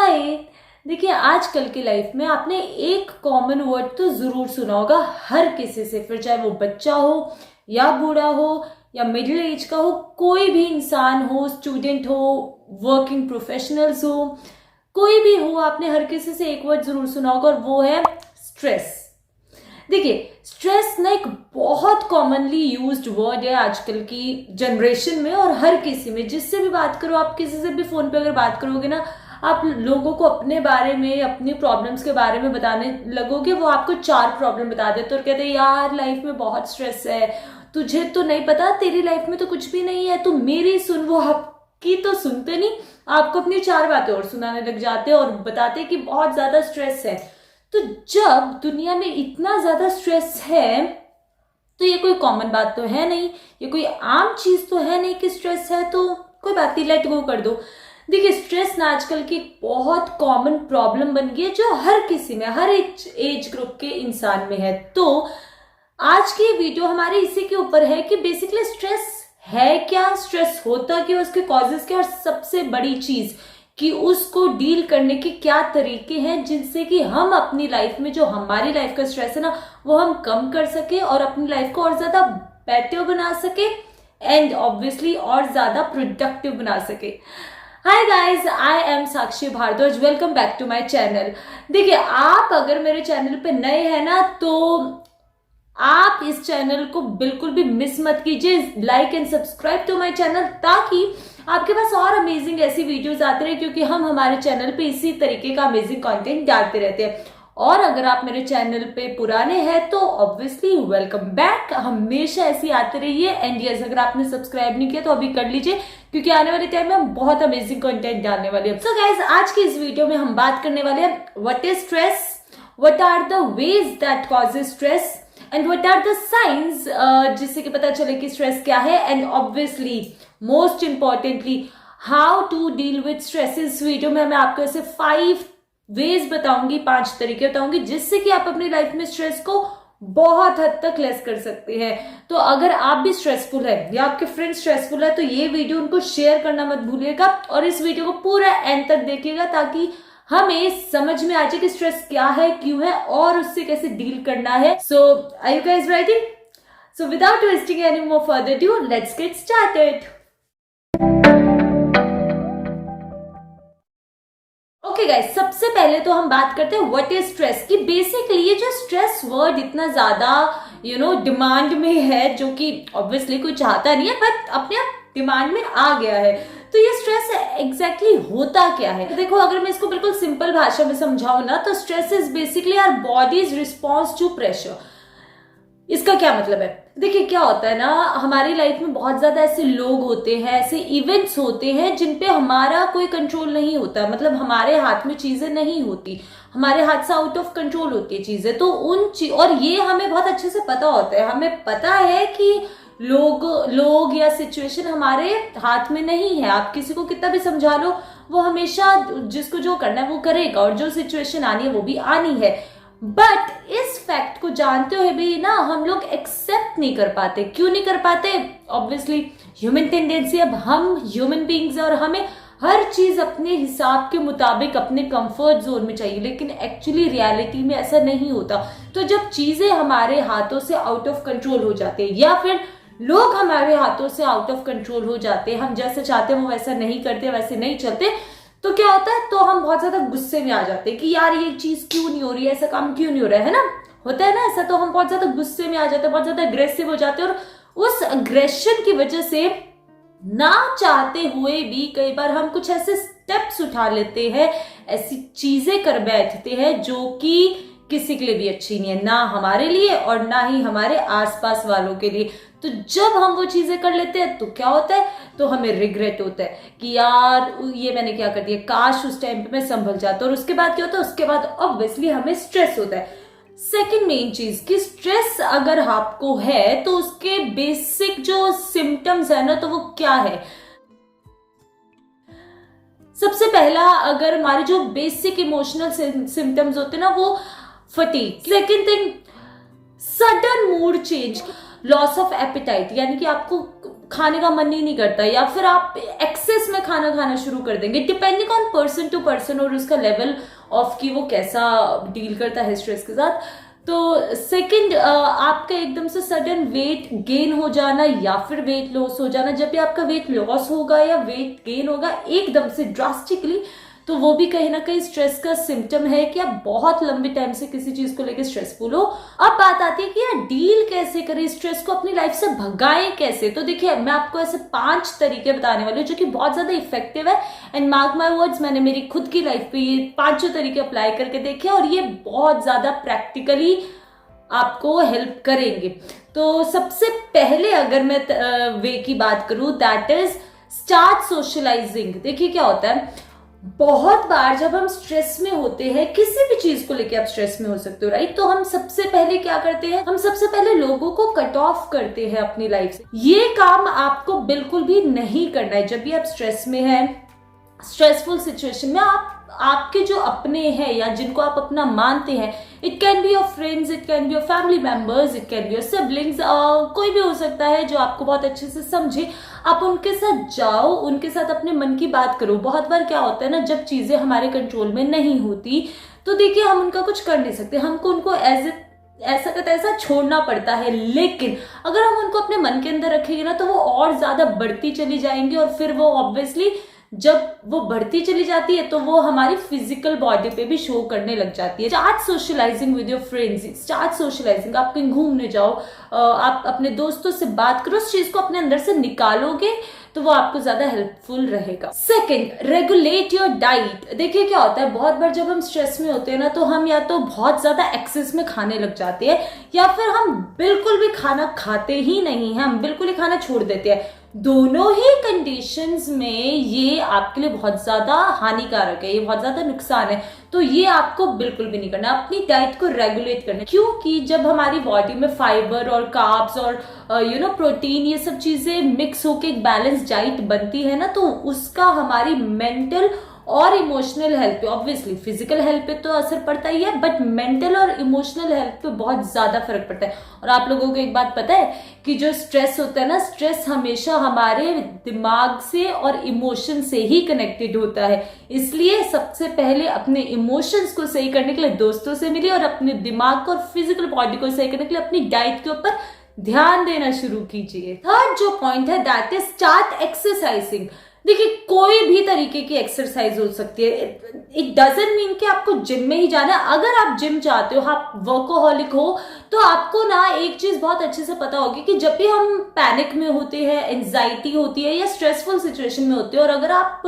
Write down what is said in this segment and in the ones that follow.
हाय। देखिए, आजकल की लाइफ में आपने एक कॉमन वर्ड तो जरूर सुना होगा हर किसी से, फिर चाहे वो बच्चा हो या बूढ़ा हो या मिडिल एज का हो, कोई भी इंसान हो, स्टूडेंट हो, वर्किंग प्रोफेशनल्स हो, कोई भी हो, आपने हर किसी से एक वर्ड जरूर सुना होगा और वो है स्ट्रेस। देखिए, स्ट्रेस ना एक बहुत कॉमनली यूज्ड वर्ड है आजकल की जनरेशन में और हर किसी में, जिससे भी बात करो, आप किसी से भी फोन पे अगर बात करोगे ना, आप लोगों को अपने बारे में, अपनी प्रॉब्लम्स के बारे में बताने लगोगे, वो आपको 4 प्रॉब्लम बता देते और कहते हैं यार लाइफ में बहुत स्ट्रेस है, तुझे तो नहीं पता, तेरी लाइफ में तो कुछ भी नहीं है, तू मेरी सुन। वो आपकी तो सुनते नहीं, आपको अपनी 4 बातें और सुनाने लग जाते और बताते कि बहुत ज्यादा स्ट्रेस है। तो जब दुनिया में इतना ज्यादा स्ट्रेस है तो ये कोई कॉमन बात तो है नहीं, ये कोई आम चीज तो है नहीं कि स्ट्रेस है, तो कोई बात नहीं, लेट गो कर दो। देखिए, स्ट्रेस ना आजकल की बहुत कॉमन प्रॉब्लम बन गई है जो हर किसी में, हर एज ग्रुप के इंसान में है। तो आज की वीडियो हमारे इसी के ऊपर है कि बेसिकली स्ट्रेस है क्या, स्ट्रेस होता क्या, उसके कॉजेस क्या, और सबसे बड़ी चीज कि उसको डील करने के क्या तरीके हैं जिनसे कि हम अपनी लाइफ में, जो हमारी लाइफ का स्ट्रेस है ना, वो हम कम कर सके और अपनी लाइफ को और ज्यादा बेटर बना सके एंड ऑब्वियसली और ज्यादा प्रोडक्टिव बना सके। Hi guys, I am Sakshi Bhardwaj, welcome back to my channel. देखिए, आप अगर मेरे चैनल पे नए हैं ना, तो आप इस चैनल को बिल्कुल भी मिस मत कीजिए, like and subscribe to my channel, ताकि आपके पास और अमेजिंग ऐसी वीडियोस आते रहे, क्योंकि हम हमारे चैनल पे इसी तरीके का अमेजिंग कंटेंट डालते रहते हैं। और अगर आप मेरे चैनल पे पुराने हैं तो ऑब्वियसली वेलकम बैक, हमेशा ऐसी आते रहिए। एंड यस, अगर आपने सब्सक्राइब नहीं किया तो अभी कर लीजिए, क्योंकि आने वाले टाइम में हम बहुत अमेजिंग कंटेंट डालने वाले हैं। सो गाइस, आज की इस वीडियो में हम बात करने वाले हैं what is stress, what are the ways that causes stress and what are the science, जिससे कि पता चले कि स्ट्रेस क्या है, and obviously most importantly how to deal with stress. इस वीडियो में मैं आपको ऐसे 5 वेज बताऊंगी, 5 तरीके बताऊंगी, जिससे कि आप अपनी लाइफ में स्ट्रेस को बहुत हद तक लेस कर सकते हैं। तो अगर आप भी स्ट्रेसफुल है या आपके फ्रेंड स्ट्रेसफुल है तो ये वीडियो उनको शेयर करना मत भूलिएगा और इस वीडियो को पूरा एंड तक देखिएगा, ताकि हमें समझ में आ जाए कि स्ट्रेस क्या है, क्यों है और उससे कैसे डील करना है। So are you guys ready? So without wasting any more further due, let's get started. Okay guys, सबसे पहले तो हम बात करते हैं व्हाट इज स्ट्रेस की। बेसिकली ये जो स्ट्रेस वर्ड इतना ज्यादा डिमांड में है, जो कि ऑब्वियसली कोई चाहता नहीं है, बट अपने आप डिमांड में आ गया है। तो ये स्ट्रेस एग्जैक्टली होता क्या है? देखो, अगर मैं इसको बिल्कुल सिंपल भाषा में समझाऊं ना, तो stress is basically our body's response to pressure. इसका क्या मतलब है? देखिए, क्या होता है ना, हमारी लाइफ में बहुत ज्यादा ऐसे लोग होते हैं, ऐसे इवेंट्स होते हैं जिन पे हमारा कोई कंट्रोल नहीं होता, मतलब हमारे हाथ में चीजें नहीं होती, हमारे हाथ से आउट ऑफ कंट्रोल होती है चीजें। तो और ये हमें बहुत अच्छे से पता होता है, हमें पता है कि लोग या सिचुएशन हमारे हाथ में नहीं है। आप किसी को कितना भी समझा लो, वो हमेशा जिसको जो करना है वो करेगा और जो सिचुएशन आनी है वो भी आनी है। बट इस फैक्ट को जानते हुए भी ना हम लोग एक्सेप्ट नहीं कर पाते। क्यों नहीं कर पाते? ऑब्वियसली ह्यूमन टेंडेंसी, अब हम ह्यूमन बीइंग्स हैं और हमें हर चीज अपने हिसाब के मुताबिक, अपने कंफर्ट जोन में चाहिए, लेकिन एक्चुअली रियलिटी में ऐसा नहीं होता। तो जब चीजें हमारे हाथों से आउट ऑफ कंट्रोल हो जाते हैं या फिर लोग हमारे हाथों से आउट ऑफ कंट्रोल हो जाते हैं, हम जैसे चाहते हैं वो वैसा नहीं करते, वैसे नहीं चलते, तो क्या होता है, तो हम बहुत ज्यादा गुस्से में आ जाते हैं कि यार ये चीज क्यों नहीं हो रही है, ऐसा काम क्यों नहीं हो रहा है ना, होता है ना ऐसा। तो हम बहुत ज्यादा गुस्से में आ जाते हैं, बहुत ज्यादा अग्रेसिव हो जाते हैं और उस अग्रेशन की वजह से ना चाहते हुए भी कई बार हम कुछ ऐसे स्टेप्स उठा लेते हैं, ऐसी चीजें कर बैठते हैं जो कि किसी के लिए भी अच्छी नहीं है, ना हमारे लिए और ना ही हमारे आसपास वालों के लिए। तो जब हम वो चीजें कर लेते हैं तो क्या होता है, तो हमें रिग्रेट होता है कि यार ये मैंने क्या कर दिया, काश उस टाइम पे मैं संभल जाता। और उसके बाद क्या होता है, उसके बाद ऑब्वियसली हमें स्ट्रेस होता है। सेकेंड मेन चीज कि स्ट्रेस अगर आपको है तो उसके बेसिक जो सिम्टम्स है ना, तो वो क्या है? सबसे पहला, अगर हमारे जो बेसिक इमोशनल सिम्टम्स होते हैं ना, वो fatigue. Second thing, sudden mood change, loss of appetite, यानी कि आपको खाने का मन ही नहीं करता, या फिर आप एक्सेस में खाना खाना शुरू कर देंगे, depending on person to person और उसका लेवल ऑफ कि वो कैसा डील करता है स्ट्रेस के साथ। तो सेकंड, आपका एकदम से सडन वेट गेन हो जाना या फिर वेट लॉस हो जाना। जब भी आपका वेट लॉस होगा या वेट गेन होगा एकदम से ड्रास्टिकली, तो वो भी कहीं ना कहीं स्ट्रेस का सिम्टम है कि आप बहुत लंबे टाइम से किसी चीज को लेकर स्ट्रेसफुल हो। अब बात आती है कि यार डील कैसे करें, स्ट्रेस को अपनी लाइफ से भगाएं कैसे। तो देखिए, मैं आपको ऐसे 5 तरीके बताने वाली हूँ जो कि बहुत ज्यादा इफेक्टिव है, एंड मार्क माय वर्ड्स, मैंने मेरी खुद की लाइफ पे ये 5 तरीके अप्लाई करके देखे और ये बहुत ज्यादा प्रैक्टिकली आपको हेल्प करेंगे। तो सबसे पहले अगर मैं वे की बात करूं, दैट इज स्टार्ट सोशलाइजिंग। देखिए क्या होता है, बहुत बार जब हम स्ट्रेस में होते हैं, किसी भी चीज को लेके आप स्ट्रेस में हो सकते हो, राइट, तो हम सबसे पहले क्या करते हैं, हम सबसे पहले लोगों को कट ऑफ करते हैं अपनी लाइफ से। ये काम आपको बिल्कुल भी नहीं करना है। जब भी आप स्ट्रेस में हैं, स्ट्रेसफुल सिचुएशन में, आपके जो अपने हैं या जिनको आप अपना मानते हैं, it can be your friends, it can be your family members, it can be your siblings, कोई भी हो सकता है जो आपको बहुत अच्छे से समझे, आप उनके साथ जाओ, उनके साथ अपने मन की बात करो। बहुत बार क्या होता है ना, जब चीजें हमारे कंट्रोल में नहीं होती तो देखिए हम उनका कुछ कर नहीं सकते, हमको उनको ऐसा का तैसा छोड़ना पड़ता है। लेकिन अगर हम उनको अपने मन के अंदर रखेंगे ना, तो वो और ज्यादा बढ़ती चली जाएंगी, और फिर वो ऑब्वियसली जब वो बढ़ती चली जाती है तो वो हमारी फिजिकल बॉडी पे भी शो करने लग जाती है। Start socialising with your friends, start socialising. आप कहीं घूमने जाओ, आप अपने दोस्तों से बात करो, उस चीज को अपने अंदर से निकालोगे तो वो आपको ज्यादा हेल्पफुल रहेगा। Second, regulate your diet. देखिए क्या होता है, बहुत बार जब हम स्ट्रेस में होते हैं ना, तो हम या तो बहुत ज्यादा एक्सेस में खाने लग जाते हैं, या फिर हम बिल्कुल भी खाना खाते ही नहीं है, हम बिल्कुल ही खाना छोड़ देते हैं। दोनों ही कंडीशंस में ये आपके लिए बहुत ज्यादा हानिकारक है, ये बहुत ज्यादा नुकसान है। तो ये आपको बिल्कुल भी नहीं करना, अपनी डाइट को रेगुलेट करना। क्योंकि जब हमारी बॉडी में फाइबर और कार्ब्स और प्रोटीन, ये सब चीजें मिक्स होकर एक बैलेंस डाइट बनती है ना, तो उसका हमारी मेंटल और इमोशनल हेल्थ पे, ऑब्वियसली फिजिकल हेल्थ पे तो असर पड़ता ही है, बट मेंटल और इमोशनल हेल्थ पे बहुत ज्यादा फर्क पड़ता है। और आप लोगों को एक बात पता है कि जो स्ट्रेस होता है ना, स्ट्रेस हमेशा हमारे दिमाग से और इमोशन से ही कनेक्टेड होता है। इसलिए सबसे पहले अपने इमोशंस को सही करने के लिए दोस्तों से मिलिए, और अपने दिमाग और फिजिकल बॉडी को सही करने के लिए अपनी डाइट के ऊपर ध्यान देना शुरू कीजिए। थर्ड जो पॉइंट है, दैट इज स्टार्ट एक्सरसाइजिंग। देखिए, कोई भी तरीके की एक्सरसाइज हो सकती है, इट डजंट मीन कि आपको जिम में ही जाना है। अगर आप जिम चाहते हो, आप वर्कोहॉलिक हो, तो आपको ना एक चीज बहुत अच्छे से पता होगी कि जब भी हम पैनिक में होते हैं, एंजाइटी होती है या स्ट्रेसफुल सिचुएशन में होते हैं, और अगर आप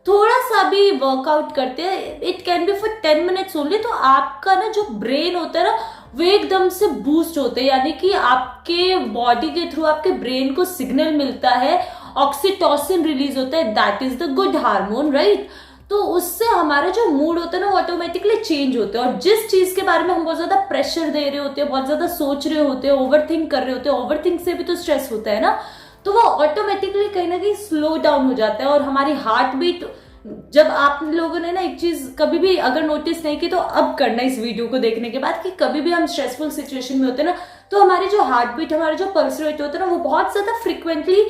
थोड़ा सा भी वर्कआउट करते हैं, it can be for 10 minutes only, तो आपका ना जो ब्रेन होता है ना, वो एकदम से बूस्ट होते हैं। यानी कि आपके बॉडी के थ्रू आपके ब्रेन को सिग्नल मिलता है, ऑक्सीटोसिन रिलीज होता है, that is the good hormone, right. तो उससे हमारा जो मूड होता है ना, वो ऑटोमेटिकली चेंज होता है। और जिस चीज के बारे में हम बहुत ज्यादा प्रेशर दे रहे होते हैं, बहुत ज्यादा सोच रहे होते हैं, ओवर थिंक कर रहे होते हैं, ओवर थिंक से भी तो स्ट्रेस होता है ना, तो वो ऑटोमेटिकली कहीं ना कहीं स्लो डाउन हो जाता है। और हमारी हार्ट बीट, जब आप लोगों ने ना एक चीज कभी भी अगर नोटिस नहीं की, तो अब करना इस वीडियो को देखने के बाद, कि कभी भी हम स्ट्रेसफुल सिचुएशन में होते हैं ना, तो हमारी जो हार्ट बीट, हमारा जो पल्स रेट होता है ना, वो बहुत ज्यादा फ्रिक्वेंटली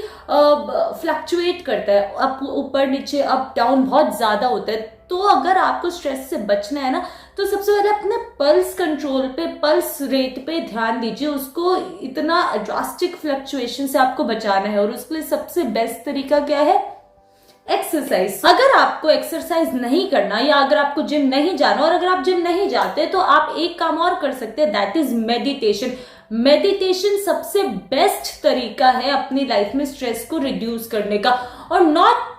फ्लक्चुएट करता है, अप ऊपर नीचे, अप डाउन बहुत ज्यादा होता है। तो अगर आपको स्ट्रेस से बचना है ना, तो सबसे पहले अपने पल्स कंट्रोल पे, पल्स रेट पे ध्यान दीजिए। उसको इतना ड्रास्टिक फ्लक्चुएशन से आपको बचाना है, और उसके लिए सबसे बेस्ट तरीका क्या है, एक्सरसाइज। अगर आपको एक्सरसाइज नहीं करना, या अगर आपको जिम नहीं जाना, और अगर आप जिम नहीं जाते, तो आप एक काम और कर सकते हैं, दैट इज मेडिटेशन। मेडिटेशन सबसे बेस्ट तरीका है अपनी लाइफ में स्ट्रेस को रिड्यूस करने का। और नॉट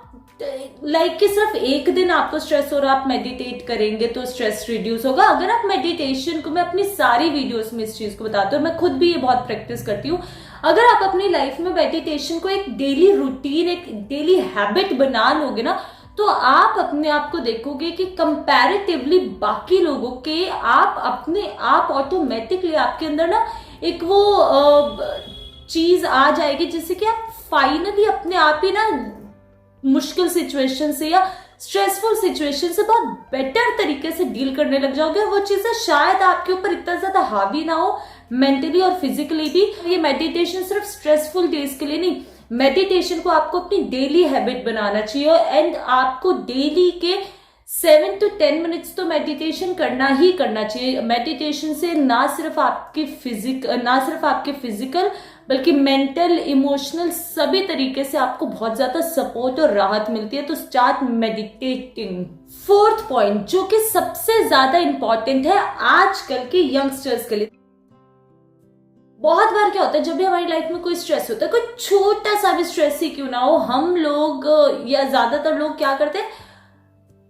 लाइक कि सिर्फ एक दिन आपको स्ट्रेस हो रहा है, आप मेडिटेट करेंगे तो स्ट्रेस रिड्यूस होगा। अगर आप मेडिटेशन को, मैं अपनी सारी वीडियोस में इस चीज को बताती हूँ, मैं खुद भी ये बहुत प्रैक्टिस करती हूँ। अगर आप अपनी लाइफ में मेडिटेशन को एक डेली रूटीन, एक डेली हैबिट बना लोगे ना, तो आप अपने आप को देखोगे कि कंपैरेटिवली बाकी लोगों के, आप अपने आप ऑटोमेटिकली आपके अंदर ना एक वो चीज आ जाएगी, जिससे कि आप फाइनली अपने आप ही ना मुश्किल सिचुएशन से या स्ट्रेसफुल सिचुएशन से बहुत बेटर तरीके से डील करने लग जाओगे। और वो चीजें शायद आपके ऊपर इतना ज्यादा हावी ना हो, मेंटली और फिजिकली भी। ये मेडिटेशन सिर्फ स्ट्रेसफुल डेज के लिए नहीं, मेडिटेशन को आपको अपनी डेली हैबिट बनाना चाहिए एंड आपको डेली के 7 to 10 मिनट्स तो मेडिटेशन करना ही करना चाहिए। मेडिटेशन से ना सिर्फ आपके फिजिकल बल्कि मेंटल, इमोशनल सभी तरीके से आपको बहुत ज्यादा सपोर्ट और राहत मिलती है। तो स्टार्ट मेडिटेटिंग। फोर्थ पॉइंट जो कि सबसे ज्यादा इंपॉर्टेंट है आजकल के यंगस्टर्स के लिए। बहुत बार क्या होता है, जब भी हमारी लाइफ में कोई स्ट्रेस होता है, कोई छोटा सा भी स्ट्रेस ही क्यों ना हो, हम लोग या ज्यादातर लोग क्या करते हैं,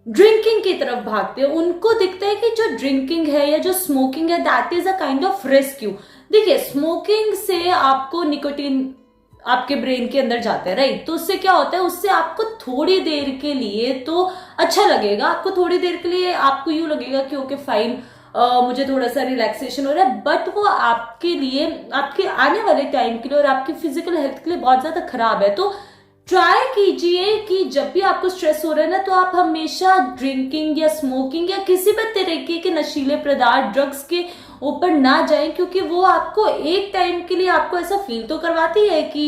ड्रिंकिंग की तरफ भागते हैं। उनको दिखता है कि जो ड्रिंकिंग है या जो स्मोकिंग है that is a kind of rescue. देखिए, स्मोकिंग से आपको निकोटीन आपके ब्रेन के अंदर जाता है, राइट। तो उससे क्या होता है, उससे आपको थोड़ी देर के लिए तो अच्छा लगेगा, आपको थोड़ी देर के लिए आपको यूं लगेगा कि ओके फाइन, मुझे थोड़ा सा रिलैक्सेशन हो रहा है, बट वो आपके लिए, आपके आने वाले टाइम के लिए और आपकी फिजिकल हेल्थ के लिए बहुत ज्यादा खराब है। तो ट्राई कीजिए कि जब भी आपको स्ट्रेस हो रहा है ना, तो आप हमेशा ड्रिंकिंग या स्मोकिंग या किसी भी तरीके के नशीले पदार्थ, ड्रग्स के ऊपर ना जाएं, क्योंकि वो आपको एक टाइम के लिए आपको ऐसा फील तो करवाती है कि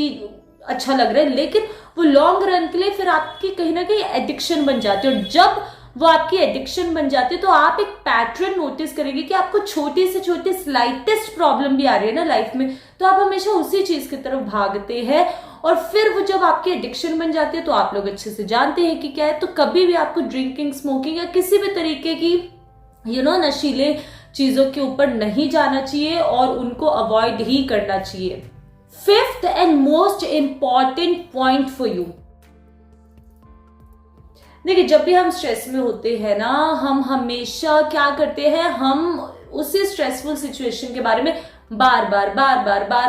अच्छा लग रहा है, लेकिन वो लॉन्ग रन के लिए फिर आपकी कहीं ना कहीं एडिक्शन बन जाती है। और जब वो आपकी एडिक्शन बन जाती है तो आप एक पैटर्न नोटिस करेंगे कि आपको छोटी से छोटी स्लाइटेस्ट प्रॉब्लम भी आ रही है ना लाइफ में, तो आप हमेशा उसी चीज की तरफ भागते हैं और फिर वो जब आपकी एडिक्शन बन जाती है तो आप लोग अच्छे से जानते हैं कि क्या है। तो कभी भी आपको ड्रिंकिंग, स्मोकिंग या किसी भी तरीके की नशीले चीजों के ऊपर नहीं जाना चाहिए और उनको अवॉइड ही करना चाहिए। Fifth and most important point for you, देखिए, जब भी हम स्ट्रेस में होते हैं ना, हम हमेशा क्या करते हैं, हम उसी स्ट्रेसफुल सिचुएशन के बारे में बार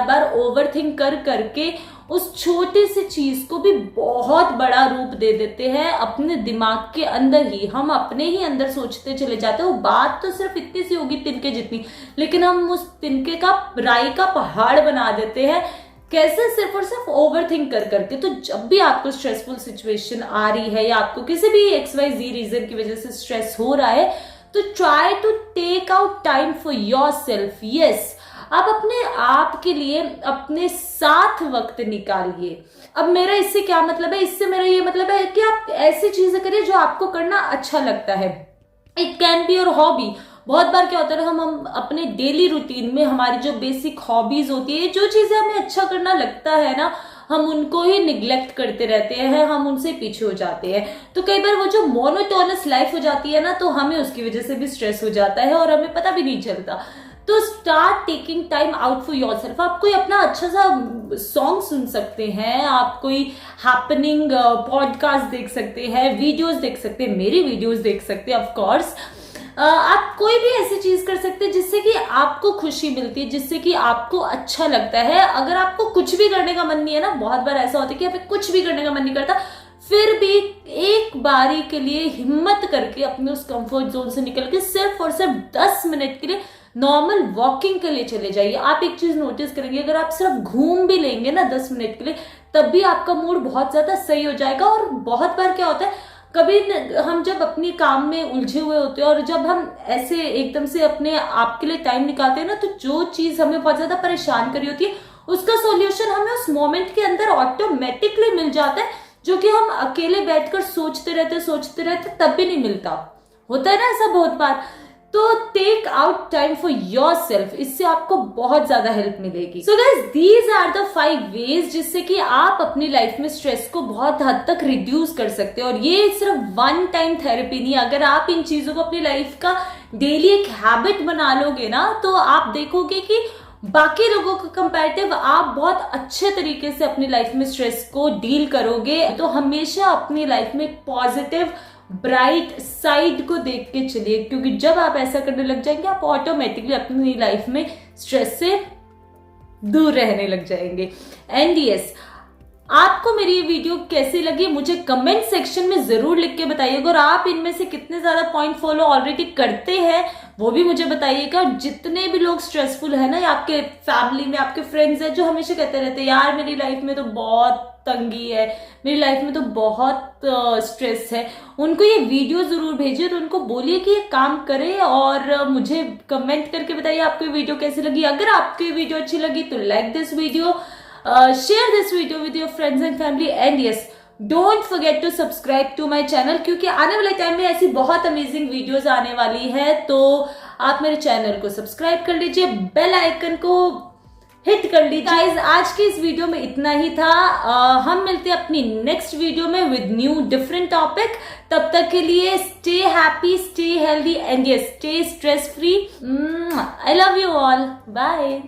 बार ओवरथिंक करके उस छोटी सी चीज को भी बहुत बड़ा रूप दे देते हैं अपने दिमाग के अंदर ही। हम अपने ही अंदर सोचते चले जाते हैं। वो बात तो सिर्फ इतनी सी होगी, तिनके जितनी, लेकिन हम उस तिनके का राई का पहाड़ बना देते हैं। कैसे? सिर्फ और सिर्फ ओवरथिंक करके। तो जब भी आपको स्ट्रेसफुल सिचुएशन आ रही है या आपको किसी भी XYZ रीजन की वजह से स्ट्रेस हो रहा है, तो try to take out time for yourself. Yes, आप अपने आप के लिए अपने साथ वक्त निकालिए। अब मेरा इससे क्या मतलब है? इससे मेरा ये मतलब है कि आप ऐसी चीजें करिए जो आपको करना अच्छा लगता है। It can be your hobby. बहुत बार क्या होता है, हम अपने डेली रूटीन में हमारी जो बेसिक हॉबीज होती है, जो चीजें हमें अच्छा करना लगता है ना, हम उनको ही निग्लेक्ट करते रहते हैं, हम उनसे पीछे हो जाते हैं। तो कई बार वो जो मोनोटोनस लाइफ हो जाती है ना, तो हमें उसकी वजह से भी स्ट्रेस हो जाता है और हमें पता भी नहीं चलता। तो start taking time out for yourself. आप कोई अपना अच्छा सा सॉन्ग सुन सकते हैं, आप कोई हैपनिंग पॉडकास्ट देख सकते हैं, वीडियोस देख सकते हैं, मेरी वीडियोस देख सकते हैं, ऑफ कोर्स। आप कोई भी ऐसी चीज कर सकते हैं जिससे कि आपको खुशी मिलती है, जिससे कि आपको अच्छा लगता है। अगर आपको कुछ भी करने का मन नहीं है ना, बहुत बार ऐसा होता है कि हमें कुछ भी करने का मन नहीं करता, फिर भी एक बारी के लिए हिम्मत करके अपने उस कंफर्ट जोन से निकल के सिर्फ और सिर्फ 10 मिनट के लिए नॉर्मल वॉकिंग के लिए चले जाइए। आप एक चीज नोटिस करेंगे, अगर आप सिर्फ घूम भी लेंगे ना 10 मिनट के लिए, तब भी आपका मूड बहुत ज्यादा सही हो जाएगा। और बहुत बार क्या होता है, कभी हम जब अपने काम में उलझे हुए होते हैं और जब हम ऐसे एकदम से अपने आप के लिए टाइम निकालते हैं ना, तो जो चीज हमें बहुत ज्यादा परेशान करी होती है उसका सॉल्यूशन हमें उस मोमेंट के अंदर ऑटोमेटिकली मिल जाता है, जो कि हम अकेले बैठकर सोचते रहते तब भी नहीं मिलता। होता है ना ऐसा बहुत बार। तो take out time for yourself, इससे आपको बहुत ज्यादा हेल्प मिलेगी। So guys, these are the 5 ways जिससे कि आप अपनी लाइफ में स्ट्रेस को बहुत हद तक रिड्यूस कर सकते हैं। और ये सिर्फ वन टाइम थेरेपी नहीं, अगर आप इन चीजों को अपनी लाइफ का डेली एक हैबिट बना लोगे ना, तो आप देखोगे कि बाकी लोगों के कंपैरेटिव आप बहुत अच्छे तरीके से अपनी लाइफ में स्ट्रेस को डील करोगे। तो हमेशा अपनी लाइफ में पॉजिटिव ब्राइट साइड को देख के चलिए, क्योंकि जब आप ऐसा करने लग जाएंगे, आप ऑटोमेटिकली अपनी लाइफ में स्ट्रेस से दूर रहने लग जाएंगे। एंड यस, आपको मेरी ये वीडियो कैसी लगी मुझे कमेंट सेक्शन में जरूर लिख के बताइएगा। और आप इनमें से कितने ज्यादा पॉइंट फॉलो ऑलरेडी करते हैं वो भी मुझे बताइएगा। जितने भी लोग स्ट्रेसफुल है ना, या आपके फैमिली में आपके फ्रेंड्स हैं जो हमेशा कहते रहते हैं यार मेरी लाइफ में तो बहुत तंगी है, मेरी लाइफ में तो बहुत स्ट्रेस है, उनको ये वीडियो जरूर भेजिए और उनको बोलिए कि ये काम करे और मुझे कमेंट करके बताइए आपको ये वीडियो कैसी लगी। अगर आपको ये वीडियो अच्छी लगी तो like this video, share this video with your friends and family and yes don't forget to subscribe to my channel, क्योंकि आने वाले टाइम में ऐसी बहुत अमेजिंग वीडियोस आने वाली है। तो आप मेरे चैनल को सब्सक्राइब कर लीजिए, बेल आइकन को हिट कर लीजिए। गाइस, आज की इस वीडियो में इतना ही था। हम मिलते हैं अपनी नेक्स्ट वीडियो में विद न्यू डिफरेंट टॉपिक। तब तक के लिए stay happy, stay healthy and yes stay stress free. I love you all, bye.